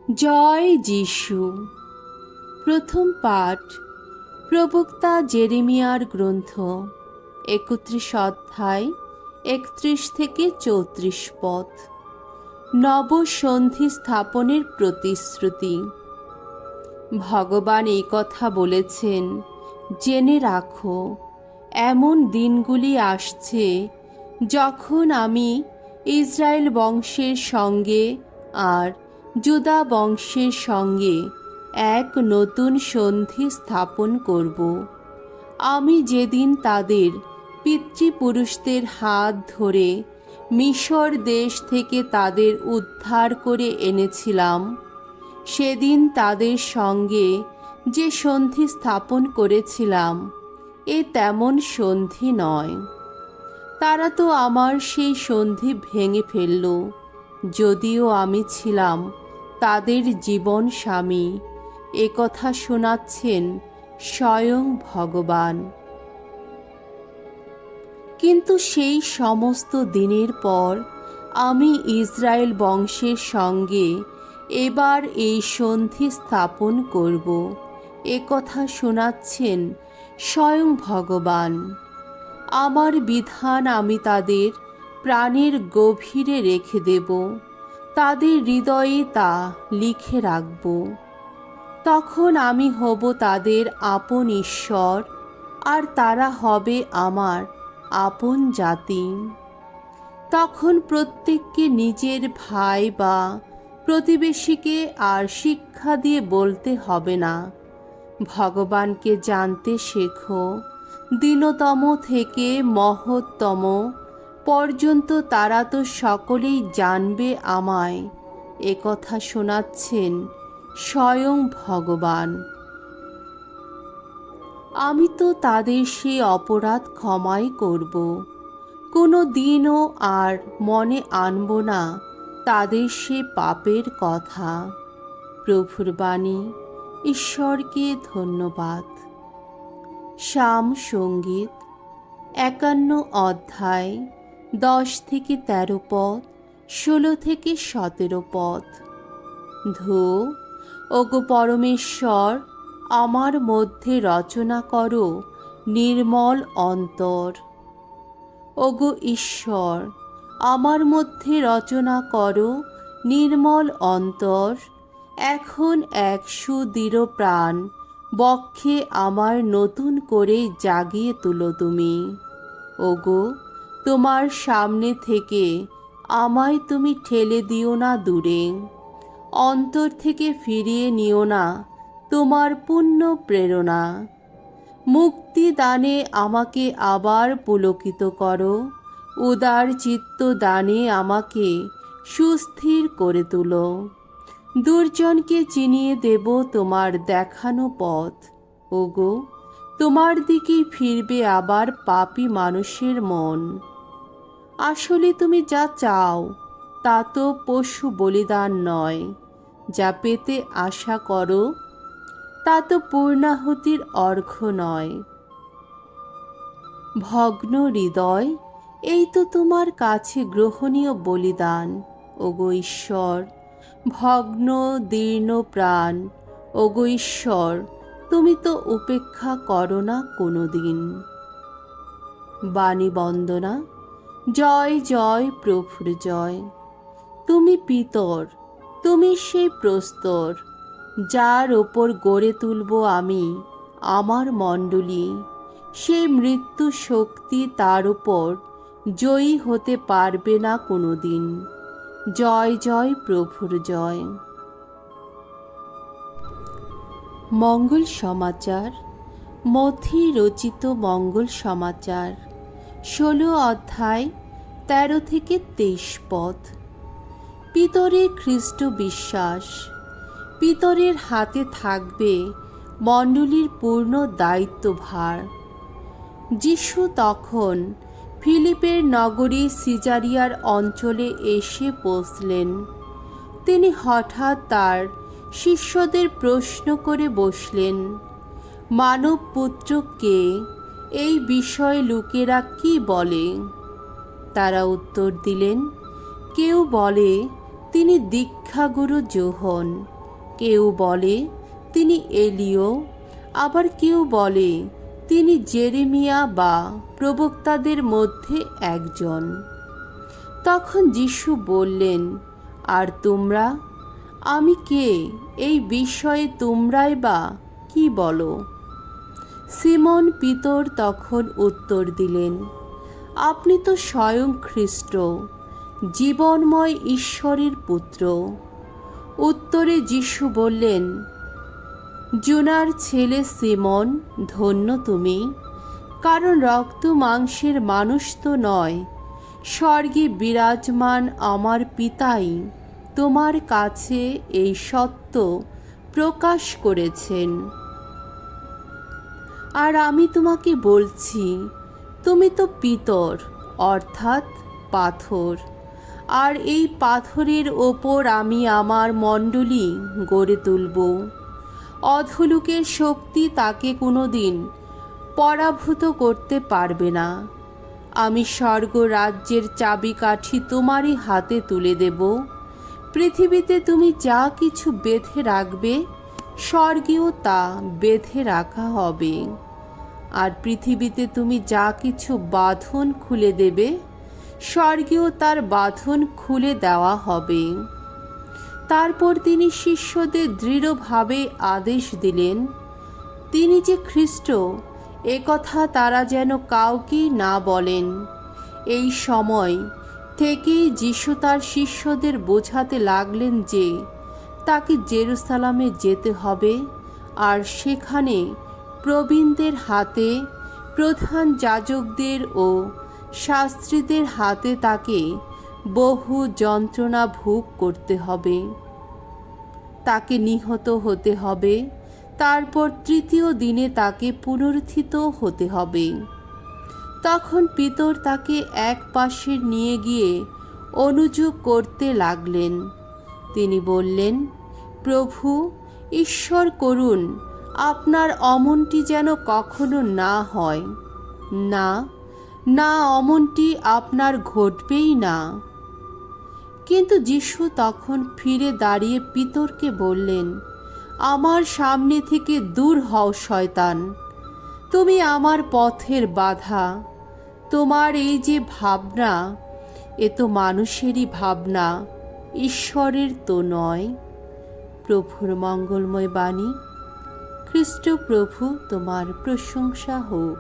জয় যিশু। প্রথম পাঠ প্রবক্তা জেরেমিয়ার গ্রন্থ ৩১ অধ্যায় ৩১ থেকে ৩৪ পদ। নবসন্ধি স্থাপনের প্রতিশ্রুতি। ভগবান এই কথা বলেছেন, জেনে রাখো, এমন দিনগুলি আসছে যখন আমি ইসরায়েল বংশের সঙ্গে আর জুদা বংশের সঙ্গে এক নতুন সন্ধি স্থাপন করব। আমি যেদিন তাদের পিতৃপুরুষদের হাত ধরে মিশর দেশ থেকে তাদের উদ্ধার করে এনেছিলাম, সেদিন তাদের সঙ্গে যে সন্ধি স্থাপন করেছিলাম, এ তেমন সন্ধি নয়। তারা তো আমার সেই সন্ধি ভেঙে ফেলল, যদিও আমি ছিলাম তাদের জীবন স্বামী। এ কথা শোনাচ্ছেন স্বয়ং ভগবান। কিন্তু সেই সমস্ত দিনের পর আমি ইসরায়েল বংশের সঙ্গে এবার এই সন্ধি স্থাপন করব। এ কথা শোনাচ্ছেন স্বয়ং ভগবান। আমার বিধান আমি তাদের প্রাণের গভীরে রেখে দেব, তাদের হৃদয়ে তা লিখে রাখব। তখন আমি হব তাদের আপন ঈশ্বর, আর তারা হবে আমার আপন জাতি। তখন প্রত্যেককে নিজের ভাই বা প্রতিবেশীকে আর শিক্ষা দিয়ে বলতে হবে না, ভগবানকে জানতে শেখো। দীনতম থেকে মহত্তম পর্যন্ত তারা তো সকলেই জানবে আমায়। এ কথা শোনাচ্ছেন স্বয়ং ভগবান। আমি তো তাদের সে অপরাধ ক্ষমাই করব, কোনো দিনও আর মনে আনব না তাদের সে পাপের কথা। প্রভুর বাণী। ঈশ্বরকে ধন্যবাদ। শাম সঙ্গীত ৫১ অধ্যায় ১০ থেকে ১৩ পদ, ১৬ থেকে ১৭ পদ। ধো, ওগো পরমেশ্বর, আমার মধ্যে রচনা করো নির্মল অন্তর। ওগো ঈশ্বর, আমার মধ্যে রচনা করো নির্মল অন্তর। এখন এক সুদৃঢ় প্রাণ বক্ষে আমার নতুন করে জাগিয়ে তুলো তুমি। ওগো, তোমার সামনে থেকে আমায় তুমি ঠেলে দিও না দূরে, অন্তর থেকে ফিরিয়ে নিও না তোমার পূর্ণ প্রেরণা। মুক্তি দানে আমাকে আবার পুলকিত করো, উদার চিত্ত দানে আমাকে সুস্থির করে তুলো। দুর্জনকে চিনিয়ে দেব তোমার দেখানো পথ। ওগো, তোমার দিকেই ফিরবে আবার পাপী মানুষের মন। আসলে তুমি যা চাও তা তো পশু বলিদান নয়, যা পেতে আশা করো তা তো পূর্ণাহুতির অর্ঘ্য নয়। ভগ্ন হৃদয়, এই তো তোমার কাছে গ্রহণীয় বলিদান। ওগো ঈশ্বর, ভগ্ন দীর্ণ প্রাণ, ওগো ঈশ্বর, তুমি তো উপেক্ষা করো না কোনো দিন। বাণী বন্দনা। জয় জয় প্রভুর জয়। তুমি পিতর, তুমি সেই প্রস্তর, যার ওপর গড়ে তুলব আমি আমার মণ্ডলী। সেই মৃত্যু শক্তি তার উপর জয়ী হতে পারবে না কোনো দিন। জয় জয় প্রভুর জয়। মঙ্গল সমাচার। মথি রচিত মঙ্গল সমাচার ১৬ অধ্যায় ১৩ থেকে ২৩ পদ। পিতরের খ্রিস্ট বিশ্বাস। পিতরের হাতে থাকবে মণ্ডলীর পূর্ণ দায়িত্বভার। যিশু তখন ফিলিপের নগরী সিজারিয়ার অঞ্চলে এসে পৌঁছলেন। তিনি হঠাৎ তার শিষ্যদের প্রশ্ন করে বসলেন, মানবপুত্র কে? এই বিষয়ে লোকেরা কি বলে? তারা উত্তর দিলেন, কেউ বলে তিনি দীক্ষাগুরু যোহন, কেউ বলে তিনি এলিয়, আবার কেউ বলে তিনি জেরেমিয়া বা প্রবক্তাদের মধ্যে একজন। তখন যিশু বললেন, আর তোমরা? আমি কে, এই বিষয়ে তোমরাই বা কি বলো? সিমন পিতর তখন উত্তর দিলেন, আপনি তো স্বয়ং খ্রিস্ট, জীবনময় ঈশ্বরের পুত্র। উত্তরে যিশু বললেন, জোনার ছেলে সিমন, ধন্য তুমি, কারণ রক্ত মাংসের মানুষ তো নয়, স্বর্গে বিরাজমান আমার পিতাই তোমার কাছে এই সত্য প্রকাশ করেছেন। আর আমি তোমাকে বলছি, তুমি তো পিতর, অর্থাৎ পাথর, আর এই পাথরের ওপর আমি আমার মণ্ডলী গড়ে তুলব। অধোলোকের শক্তি তাকে কোনোদিন পরাভূত করতে পারবে না। আমি স্বর্গ রাজ্যের চাবিকাঠি তোমারই হাতে তুলে দেব। পৃথিবীতে তুমি যা কিছু বেঁধে রাখবে, স্বর্গেও তা বেঁধে রাখা হবে, আর পৃথিবীতে তুমি যা কিছু বাঁধন খুলে দেবে, স্বর্গেও তার বাঁধন খুলে দেওয়া হবে। তারপর তিনি শিষ্যদের দৃঢ়ভাবে আদেশ দিলেন, তিনি যে খ্রিস্ট একথা তারা যেন কাউকেই না বলেন। এই সময় থেকেই যিশু তার শিষ্যদের বোঝাতে লাগলেন যে তাকে জেরুসালেমে যেতে হবে, আর সেখানে প্রবীণদের হাতে, প্রধান যাজকদের ও শাস্ত্রীদের হাতে তাকে বহু যন্ত্রণা ভোগ করতে হবে, তাকে নিহত হতে হবে, তারপর তৃতীয় দিনে তাকে পুনরুত্থিত হতে হবে। তখন পিতর তাকে এক পাশে নিয়ে গিয়ে অনুযোগ করতে লাগলেন। তিনি বললেন, প্রভু, ঈশ্বর করুন, আপনার অমনটি যেন কখনো না হয়। না, না, অমনটি আপনার ঘটবেই না। কিন্তু যিশু তখন ফিরে দাঁড়িয়ে পিতরকে বললেন, আমার সামনে থেকে দূর হও শয়তান, তুমি আমার পথের বাধা। তোমার এই যে ভাবনা, এ তো মানুষেরই ভাবনা, ঈশ্বরের তো নয়। প্রভুর মঙ্গলময় বাণী। খ্রিস্ট প্রভু তোমার প্রশংসা হোক।